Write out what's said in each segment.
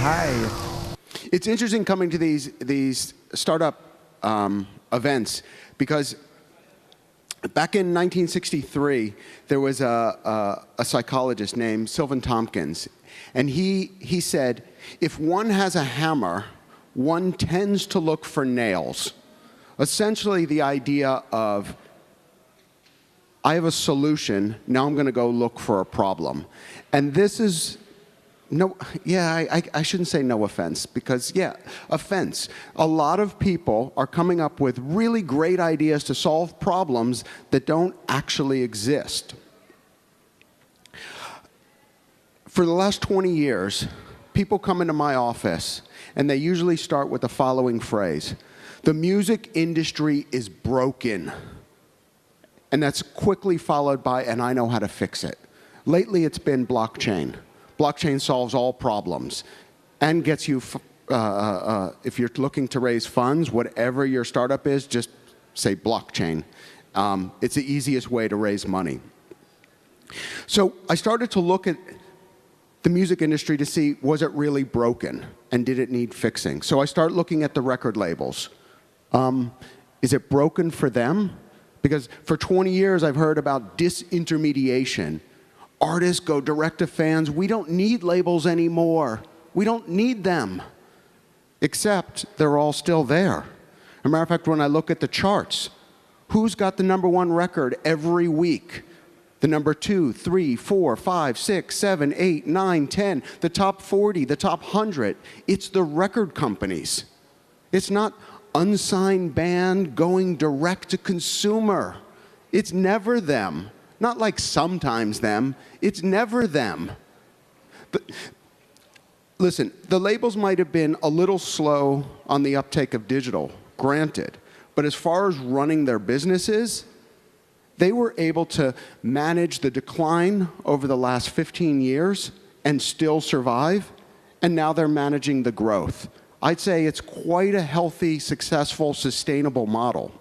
Hi. It's interesting coming to these startup events because back in 1963, there was a psychologist named Sylvan Tompkins, and he said, if one has a hammer, one tends to look for nails. Essentially the idea of, I have a solution, now I'm going to go look for a problem. And this is, I shouldn't say no offense, because offense. A lot of people are coming up with really great ideas to solve problems that don't actually exist. For the last 20 years, people come into my office and they usually start with the following phrase: the music industry is broken. And that's quickly followed by, and I know how to fix it. Lately it's been blockchain. Blockchain solves all problems and gets you, if you're looking to raise funds, whatever your startup is, just say blockchain. It's the easiest way to raise money. So I started to look at the music industry to see, was it really broken and did it need fixing? So I started looking at the record labels. Is it broken for them? Because for 20 years I've heard about disintermediation. Artists go direct to fans. We don't need labels anymore. We don't need them. Except they're all still there. As a matter of fact, when I look at the charts, who's got the #1 record every week? The number 2, 3, 4, 5, 6, 7, 8, 9, 10, the top 40, the top 100. It's the record companies. It's not unsigned band going direct to consumer. It's never them. Not like sometimes them. It's never them. But listen, the labels might have been a little slow on the uptake of digital, granted. But as far as running their businesses, they were able to manage the decline over the last 15 years and still survive. And now they're managing the growth. I'd say it's quite a healthy, successful, sustainable model.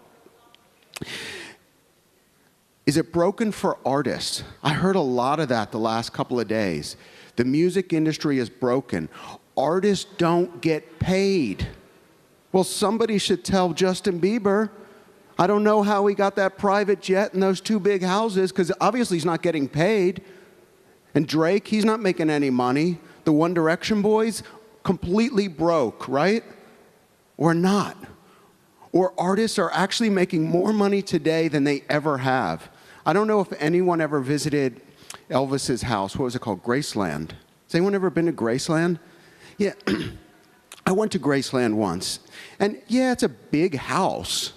Is it broken for artists? I heard a lot of that the last couple of days. The music industry is broken. Artists don't get paid. Well, somebody should tell Justin Bieber. I don't know how he got that private jet and those 2 big houses, because obviously he's not getting paid. And Drake, he's not making any money. The One Direction boys, completely broke, right? Or not. Or artists are actually making more money today than they ever have. I don't know if anyone ever visited Elvis's house. What was it called? Graceland. Has anyone ever been to Graceland? Yeah, I went to Graceland once. And yeah, it's a big house,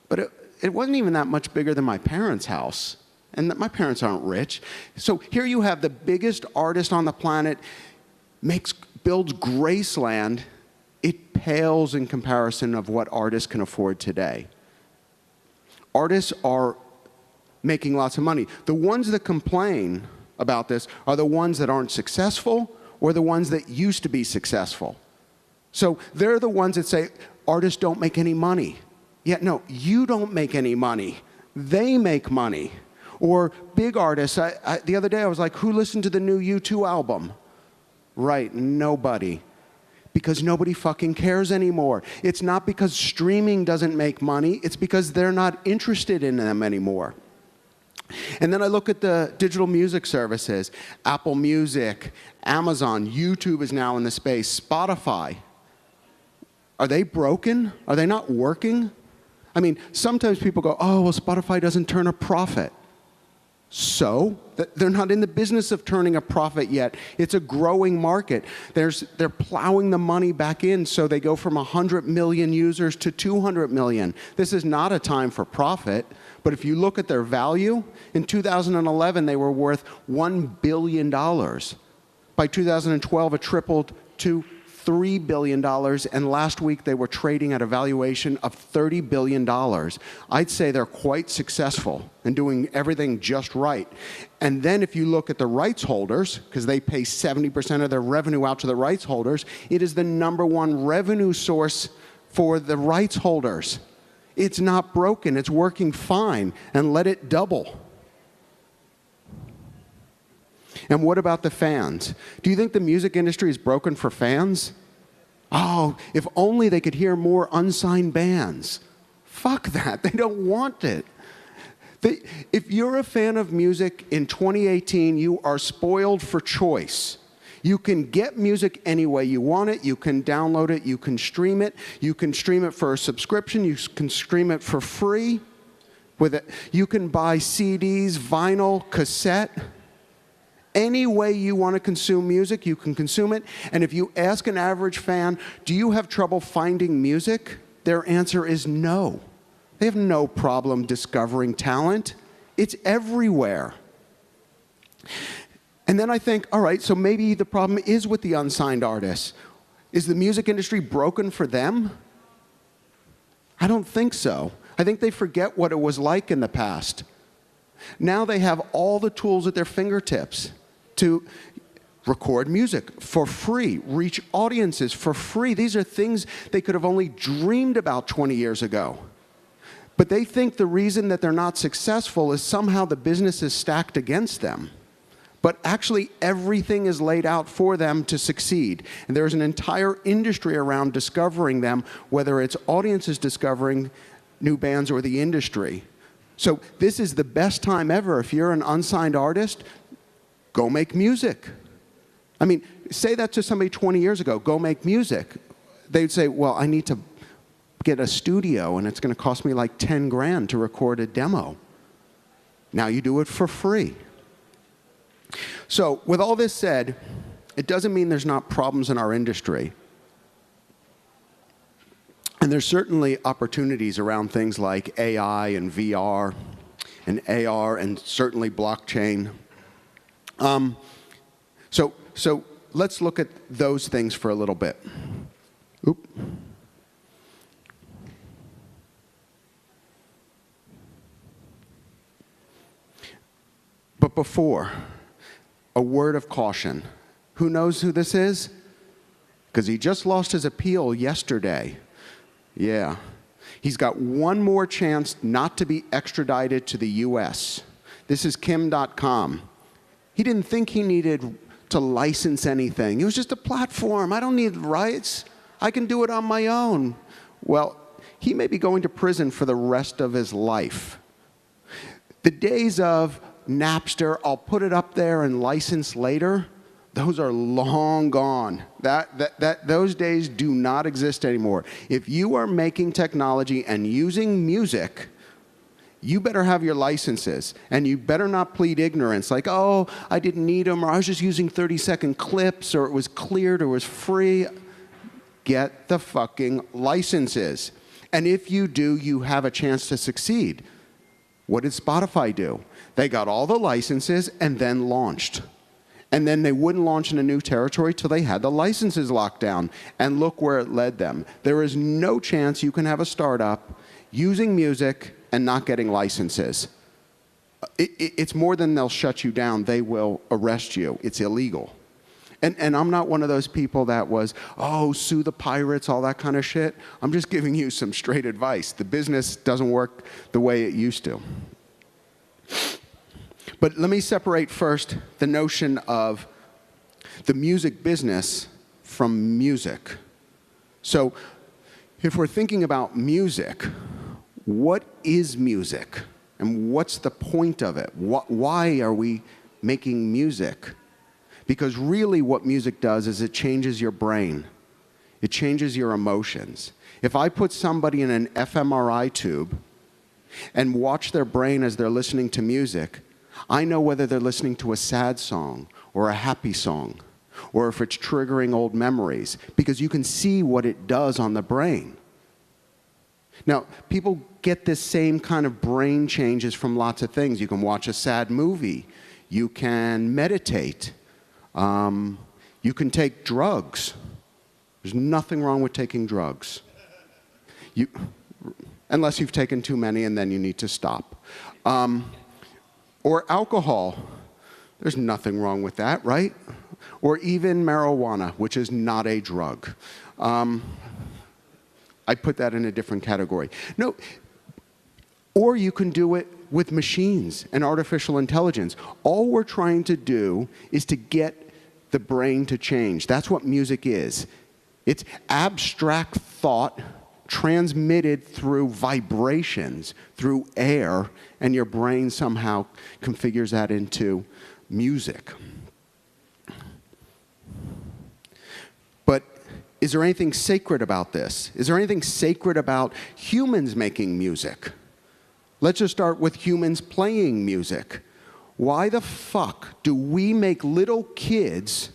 but it wasn't even that much bigger than my parents' house. And my parents aren't rich. So here you have the biggest artist on the planet, builds Graceland. It pales in comparison of what artists can afford today. Artists are making lots of money. The ones that complain about this are the ones that aren't successful or the ones that used to be successful. So they're the ones that say, artists don't make any money. Yeah, no, you don't make any money. They make money. Or big artists. The other day I was like, who listened to the new U2 album? Right, nobody. Because nobody fucking cares anymore. It's not because streaming doesn't make money, it's because they're not interested in them anymore. And then I look at the digital music services, Apple Music, Amazon, YouTube is now in the space, Spotify. Are they broken? Are they not working? I mean, sometimes people go, oh, well, Spotify doesn't turn a profit. So, they're not in the business of turning a profit yet. It's a growing market. They're plowing the money back in, so they go from 100 million users to 200 million. This is not a time for profit, but if you look at their value, in 2011 they were worth $1 billion. By 2012 it tripled to $3 billion, and last week they were trading at a valuation of $30 billion. I'd say they're quite successful and doing everything just right. And then if you look at the rights holders, because they pay 70% of their revenue out to the rights holders, it is the #1 revenue source for the rights holders. It's not broken, it's working fine, and let it double. And what about the fans? Do you think the music industry is broken for fans? Oh, if only they could hear more unsigned bands. Fuck that. They don't want it. If you're a fan of music in 2018, you are spoiled for choice. You can get music any way you want it. You can download it. You can stream it. You can stream it for a subscription. You can stream it for free. You can buy CDs, vinyl, cassette. Any way you want to consume music, you can consume it. And if you ask an average fan, do you have trouble finding music? Their answer is no. They have no problem discovering talent. It's everywhere. And then I think, all right, so maybe the problem is with the unsigned artists. Is the music industry broken for them? I don't think so. I think they forget what it was like in the past. Now they have all the tools at their fingertips to record music for free, reach audiences for free. These are things they could have only dreamed about 20 years ago. But they think the reason that they're not successful is somehow the business is stacked against them. But actually, everything is laid out for them to succeed. And there's an entire industry around discovering them, whether it's audiences discovering new bands or the industry. So this is the best time ever. If you're an unsigned artist, go make music. I mean, say that to somebody 20 years ago, go make music. They'd say, well, I need to get a studio, and it's going to cost me like 10 grand to record a demo. Now you do it for free. So with all this said, it doesn't mean there's not problems in our industry. And there's certainly opportunities around things like AI and VR and AR and certainly blockchain. So let's look at those things for a little bit. Oop. But before, a word of caution. Who knows who this is? Because he just lost his appeal yesterday. Yeah. He's got one more chance not to be extradited to the US. This is Kim.com. He didn't think he needed to license anything. It was just a platform. I don't need rights. I can do it on my own. Well, he may be going to prison for the rest of his life. The days of Napster, I'll put it up there and license later, those are long gone. Those days do not exist anymore. If you are making technology and using music, you better have your licenses, and you better not plead ignorance, like, oh, I didn't need them, or I was just using 30-second clips, or it was cleared, or it was free. Get the fucking licenses. And if you do, you have a chance to succeed. What did Spotify do? They got all the licenses and then launched. And then they wouldn't launch in a new territory till they had the licenses locked down. And look where it led them. There is no chance you can have a startup using music and not getting licenses. It's more than they'll shut you down. They will arrest you. It's illegal. And I'm not one of those people that was, oh, sue the pirates, all that kind of shit. I'm just giving you some straight advice. The business doesn't work the way it used to. But let me separate first the notion of the music business from music. So if we're thinking about music, what is music? And what's the point of it? Why are we making music? Because really what music does is it changes your brain. It changes your emotions. If I put somebody in an fMRI tube and watch their brain as they're listening to music, I know whether they're listening to a sad song or a happy song, or if it's triggering old memories, because you can see what it does on the brain. Now, people get this same kind of brain changes from lots of things. You can watch a sad movie. You can meditate. You can take drugs. There's nothing wrong with taking drugs. Unless you've taken too many and then you need to stop. Or alcohol. There's nothing wrong with that, right? Or even marijuana, which is not a drug. I put that in a different category. No, or you can do it with machines and artificial intelligence. All we're trying to do is to get the brain to change. That's what music is. It's abstract thought transmitted through vibrations, through air, and your brain somehow configures that into music. But is there anything sacred about this? Is there anything sacred about humans making music? Let's just start with humans playing music. Why the fuck do we make little kids,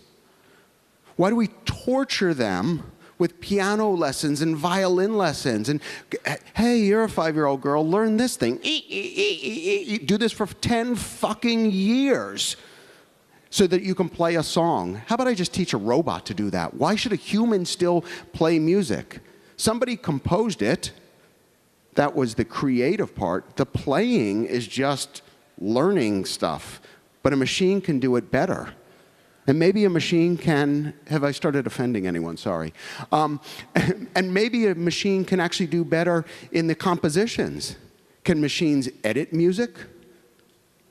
why do we torture them with piano lessons and violin lessons? And, hey, you're a 5-year-old girl, learn this thing. Do this for 10 fucking years so that you can play a song. How about I just teach a robot to do that? Why should a human still play music? Somebody composed it. That was the creative part. The playing is just learning stuff. But a machine can do it better. And maybe a machine can, have I started offending anyone? Sorry. And maybe a machine can actually do better in the compositions. Can machines edit music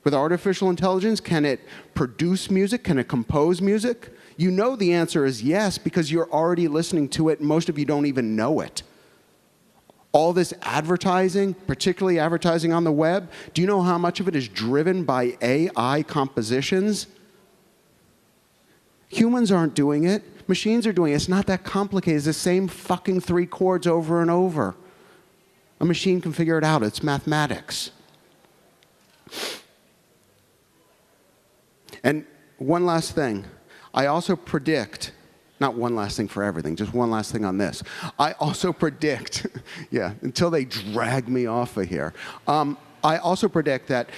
with artificial intelligence? Can it produce music? Can it compose music? You know the answer is yes, because you're already listening to it, and most of you don't even know it. All this advertising, particularly advertising on the web, do you know how much of it is driven by AI compositions? Humans aren't doing it. Machines are doing it. It's not that complicated. It's the same fucking 3 chords over and over. A machine can figure it out. It's mathematics. And one last thing. I also predict, not one last thing for everything, just one last thing on this. I also predict, yeah, until they drag me off of here. I also predict that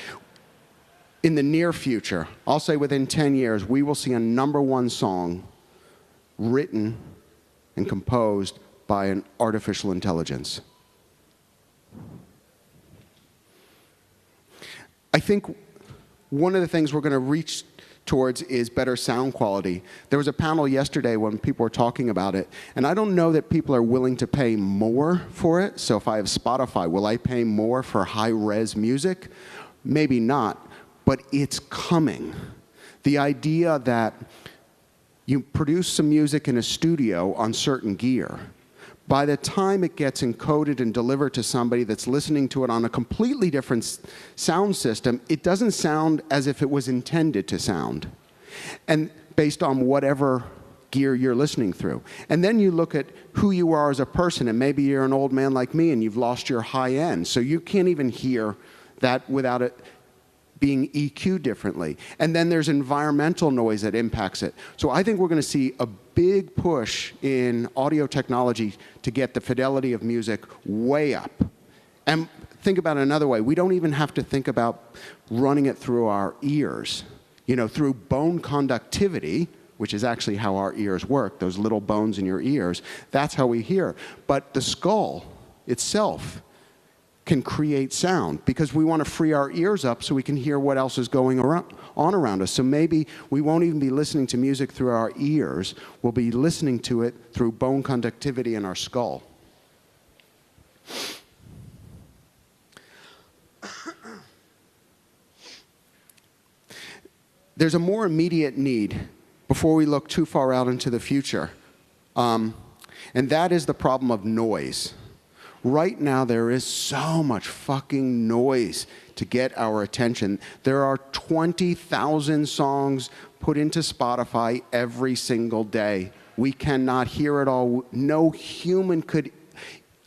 in the near future, I'll say within 10 years, we will see a #1 song written and composed by an artificial intelligence. I think one of the things we're going to reach towards is better sound quality. There was a panel yesterday when people were talking about it, and I don't know that people are willing to pay more for it. So if I have Spotify, will I pay more for high-res music? Maybe not. But it's coming. The idea that you produce some music in a studio on certain gear, by the time it gets encoded and delivered to somebody that's listening to it on a completely different sound system, it doesn't sound as if it was intended to sound, and based on whatever gear you're listening through. And then you look at who you are as a person, and maybe you're an old man like me and you've lost your high end, so you can't even hear that without it being EQ'd differently. And then there's environmental noise that impacts it. So I think we're going to see a big push in audio technology to get the fidelity of music way up. And think about it another way. We don't even have to think about running it through our ears. You know, through bone conductivity, which is actually how our ears work, those little bones in your ears, that's how we hear. But the skull itself can create sound because we want to free our ears up so we can hear what else is going on around us. So maybe we won't even be listening to music through our ears. We'll be listening to it through bone conductivity in our skull. There's a more immediate need before we look too far out into the future. And that is the problem of noise. Right now, there is so much fucking noise to get our attention. There are 20,000 songs put into Spotify every single day. We cannot hear it all. No human could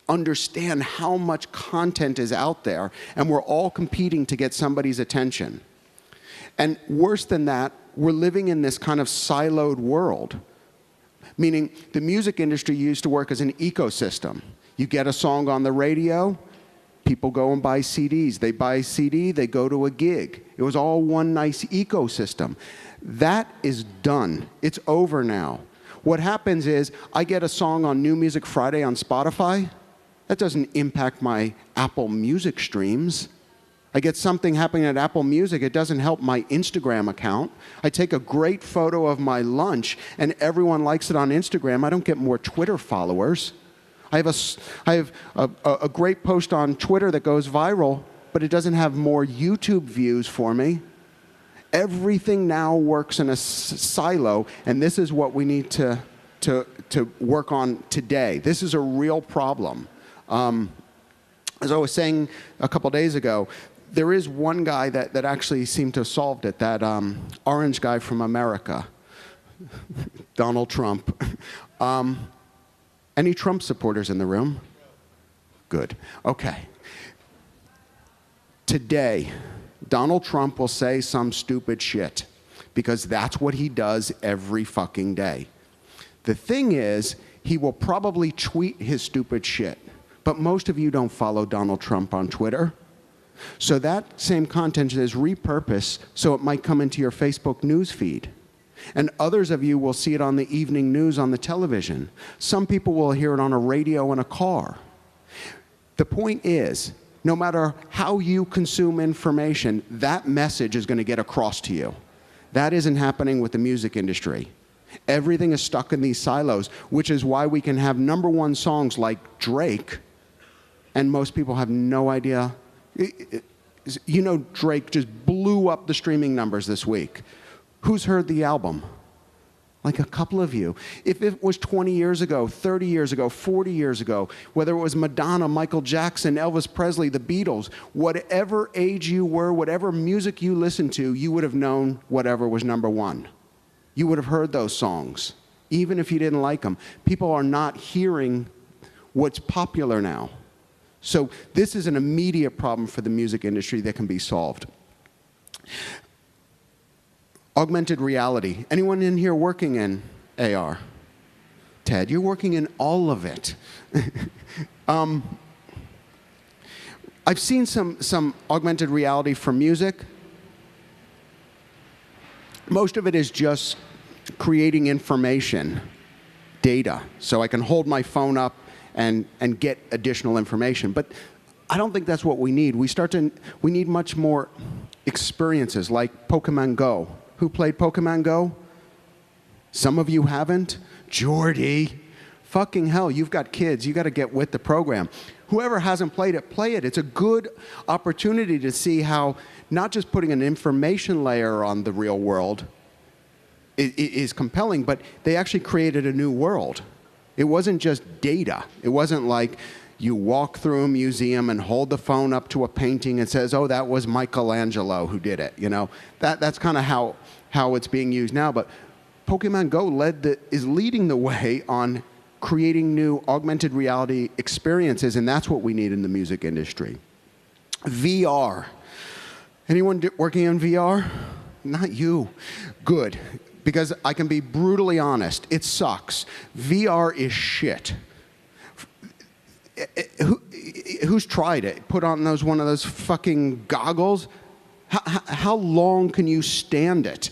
understand how much content is out there, and we're all competing to get somebody's attention. And worse than that, we're living in this kind of siloed world, meaning the music industry used to work as an ecosystem. You get a song on the radio, people go and buy CDs. They buy a CD, they go to a gig. It was all one nice ecosystem. That is done. It's over now. What happens is I get a song on New Music Friday on Spotify. That doesn't impact my Apple Music streams. I get something happening at Apple Music, it doesn't help my Instagram account. I take a great photo of my lunch and everyone likes it on Instagram. I don't get more Twitter followers. I have a great post on Twitter that goes viral, but it doesn't have more YouTube views for me. Everything now works in a silo, and this is what we need to work on today. This is a real problem. As I was saying a couple days ago, there is one guy that actually seemed to have solved it, that orange guy from America, Donald Trump. Any Trump supporters in the room? Good. Okay. Today, Donald Trump will say some stupid shit because that's what he does every fucking day. The thing is, he will probably tweet his stupid shit, but most of you don't follow Donald Trump on Twitter. So that same content is repurposed so it might come into your Facebook news feed. And others of you will see it on the evening news on the television. Some people will hear it on a radio in a car. The point is, no matter how you consume information, that message is going to get across to you. That isn't happening with the music industry. Everything is stuck in these silos, which is why we can have #1 songs like Drake, and most people have no idea. You know, Drake just blew up the streaming numbers this week. Who's heard the album? Like a couple of you. If it was 20 years ago, 30 years ago, 40 years ago, whether it was Madonna, Michael Jackson, Elvis Presley, the Beatles, whatever age you were, whatever music you listened to, you would have known whatever was #1. You would have heard those songs, even if you didn't like them. People are not hearing what's popular now. So this is an immediate problem for the music industry that can be solved. Augmented reality. Anyone in here working in AR? Ted, you're working in all of it. I've seen some augmented reality for music. Most of it is just creating information, data, so I can hold my phone up and get additional information. But I don't think that's what we need. We need much more experiences like Pokemon Go. Who played Pokemon Go? Some of you haven't? Jordy. Fucking hell, you've got kids. You got to get with the program. Whoever hasn't played it, play it. It's a good opportunity to see how not just putting an information layer on the real world is compelling, but they actually created a new world. It wasn't just data. It wasn't like you walk through a museum and hold the phone up to a painting and says, oh, that was Michelangelo who did it. You know, that's kind of how it's being used now. But Pokemon Go is leading the way on creating new augmented reality experiences, and that's what we need in the music industry. VR. Anyone working in VR? Not you. Good. Because I can be brutally honest, it sucks. VR is shit. Who's tried it? Put on one of those fucking goggles? How long can you stand it?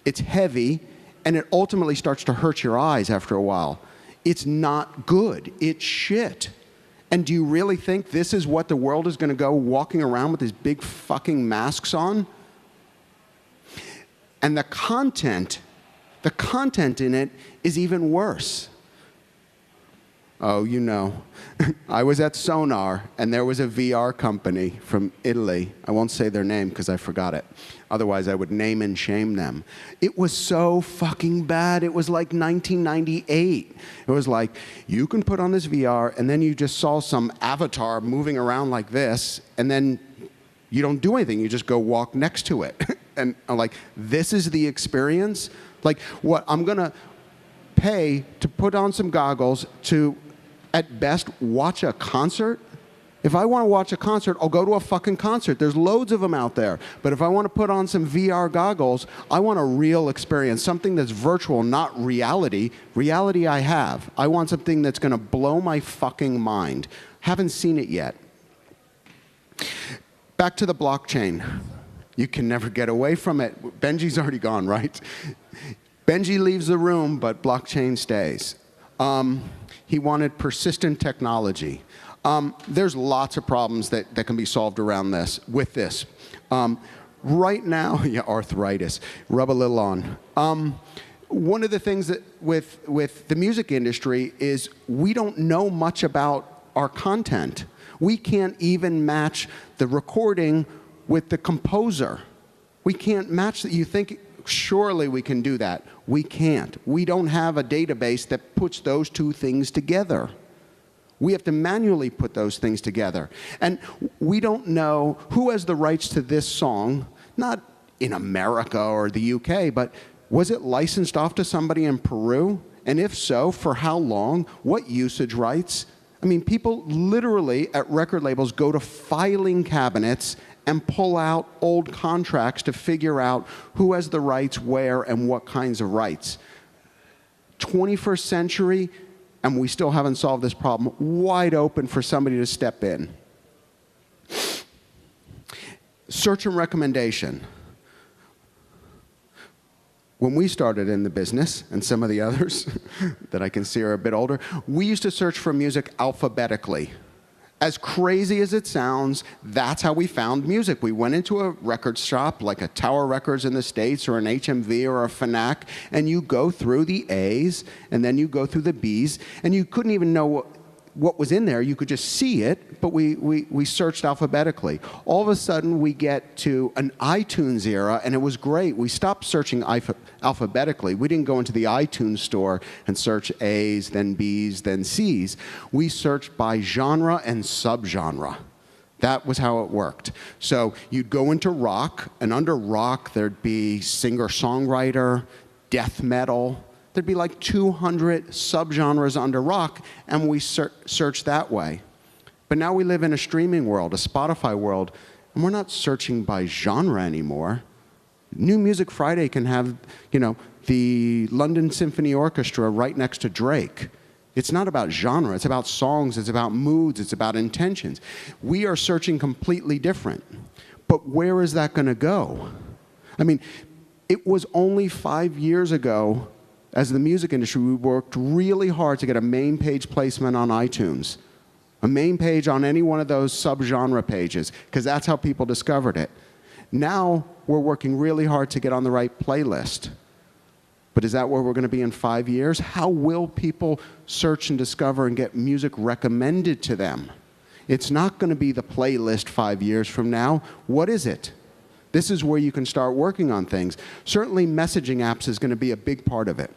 It's heavy, and it ultimately starts to hurt your eyes after a while. It's not good. It's shit. And do you really think this is what the world is going to go walking around with these big fucking masks on? And the content in it is even worse. Oh, you know. I was at Sonar, and there was a VR company from Italy. I won't say their name because I forgot it. Otherwise, I would name and shame them. It was so fucking bad. It was like 1998. It was like, you can put on this VR, and then you just saw some avatar moving around like this, and then you don't do anything. You just go walk next to it. And I'm like, this is the experience? Like, what, I'm going to pay to put on some goggles to, at best, watch a concert? If I want to watch a concert, I'll go to a fucking concert. There's loads of them out there. But if I want to put on some VR goggles, I want a real experience, something that's virtual, not reality. Reality I have. I want something that's going to blow my fucking mind. Haven't seen it yet. Back to the blockchain. You can never get away from it. Benji's already gone, right? Benji leaves the room, but blockchain stays. He wanted persistent technology. There's lots of problems that can be solved around this, with this. Right now, yeah, arthritis, rub a little on. One of the things that with the music industry is we don't know much about our content. We can't even match the recording with the composer. We can't match that. You think, surely we can do that. We can't. We don't have a database that puts those two things together. We have to manually put those things together. And we don't know who has the rights to this song, not in America or the UK, but was it licensed off to somebody in Peru? And if so, for how long? What usage rights? I mean, people literally at record labels go to filing cabinets and pull out old contracts to figure out who has the rights, where, and what kinds of rights. 21st century, and we still haven't solved this problem. Wide open for somebody to step in. Search and recommendation. When we started in the business, and some of the others that I can see are a bit older, we used to search for music alphabetically. As crazy as it sounds, that's how we found music. We went into a record shop, like a Tower Records in the States, or an HMV, or a Fnac, and you go through the A's, and then you go through the B's, and you couldn't even know what was in there. You could just see it, but we searched alphabetically. All of a sudden, we get to an iTunes era, and it was great. We stopped searching alphabetically. We didn't go into the iTunes store and search A's, then B's, then C's. We searched by genre and subgenre. That was how it worked. So you'd go into rock, and under rock, there'd be singer-songwriter, death metal. There'd be like 200 subgenres under rock, and we search that way. But now we live in a streaming world, a Spotify world, and we're not searching by genre anymore. New Music Friday can have, the London Symphony Orchestra right next to Drake. It's not about genre, it's about songs, it's about moods, it's about intentions. We are searching completely different. But where is that gonna go? I mean, it was only 5 years ago, as the music industry, we worked really hard to get a main page placement on iTunes, a main page on any one of those subgenre pages, because that's how people discovered it. Now, we're working really hard to get on the right playlist. But is that where we're going to be in 5 years? How will people search and discover and get music recommended to them? It's not going to be the playlist 5 years from now. What is it? This is where you can start working on things. Certainly, messaging apps is going to be a big part of it.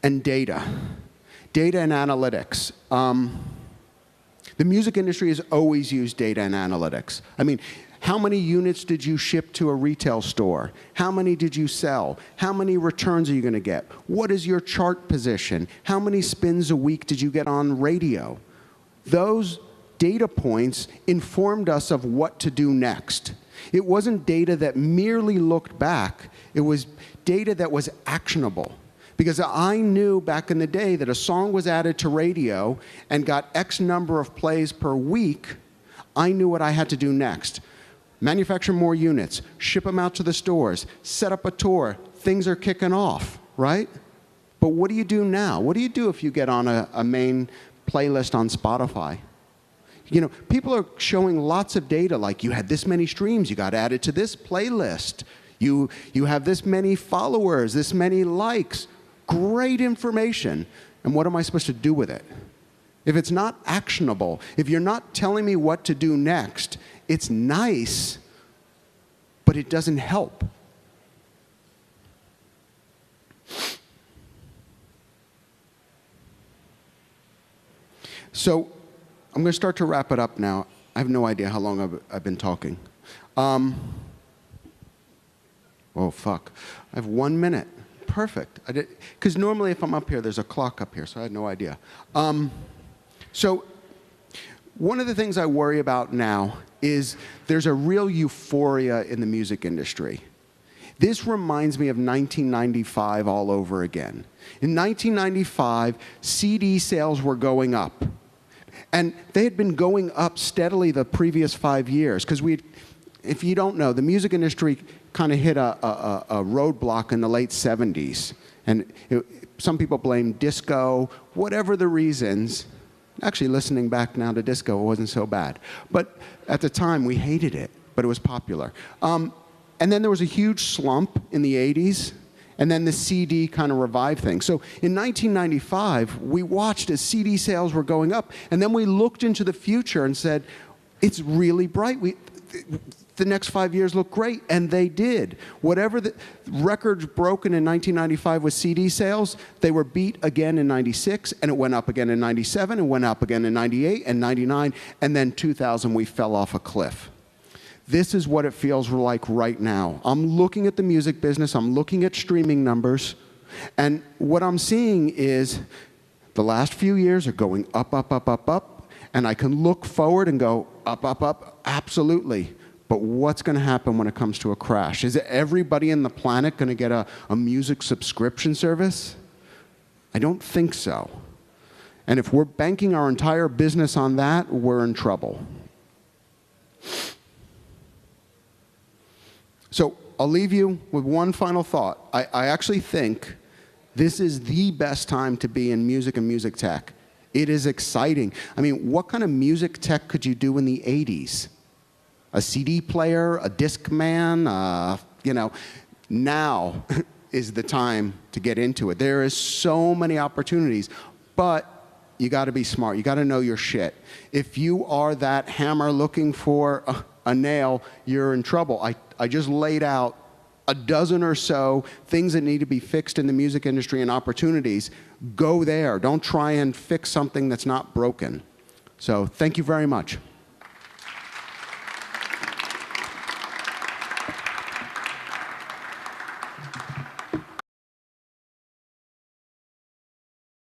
And data. Data and analytics. The music industry has always used data and analytics. I mean, how many units did you ship to a retail store? How many did you sell? How many returns are you going to get? What is your chart position? How many spins a week did you get on radio? Those data points informed us of what to do next. It wasn't data that merely looked back. It was data that was actionable. Because I knew back in the day that a song was added to radio and got X number of plays per week, I knew what I had to do next. Manufacture more units, ship them out to the stores, set up a tour, things are kicking off, right? But what do you do now? What do you do if you get on a main playlist on Spotify? People are showing lots of data, like you had this many streams, you got added to this playlist, you have this many followers, this many likes. Great information. And what am I supposed to do with it? If it's not actionable, if you're not telling me what to do next, it's nice, but it doesn't help. So I'm going to start to wrap it up now. I have no idea how long I've been talking. Oh, fuck. I have 1 minute. Perfect. Because normally if I'm up here, there's a clock up here, so I had no idea. So one of the things I worry about now is there's a real euphoria in the music industry. This reminds me of 1995 all over again. In 1995, CD sales were going up. And they had been going up steadily the previous 5 years, because if you don't know, the music industry kind of hit a roadblock in the late 70s. And some people blame disco, whatever the reasons. Actually, listening back now to disco, it wasn't so bad. But at the time, we hated it, but it was popular. And then there was a huge slump in the 80s, And then the CD kind of revived things. So in 1995, we watched as CD sales were going up, and then we looked into the future and said, it's really bright. The next 5 years look great, and they did. Whatever the records broken in 1995 with CD sales, they were beat again in 96, and it went up again in 97, and went up again in 98 and 99, and then 2000 we fell off a cliff. This is what it feels like right now. I'm looking at the music business, I'm looking at streaming numbers, and what I'm seeing is the last few years are going up, up, up, up, up, and I can look forward and go up, up, up, absolutely. But what's going to happen when it comes to a crash? Is everybody on the planet going to get a music subscription service? I don't think so. And if we're banking our entire business on that, we're in trouble. So I'll leave you with one final thought. I actually think this is the best time to be in music and music tech. It is exciting. I mean, what kind of music tech could you do in the 80s? A CD player, a Discman, you know. Now is the time to get into it. There is so many opportunities, but you got to be smart. You got to know your shit. If you are that hammer looking for a nail, you're in trouble. I just laid out a dozen or so things that need to be fixed in the music industry and opportunities. Go there. Don't try and fix something that's not broken. So thank you very much.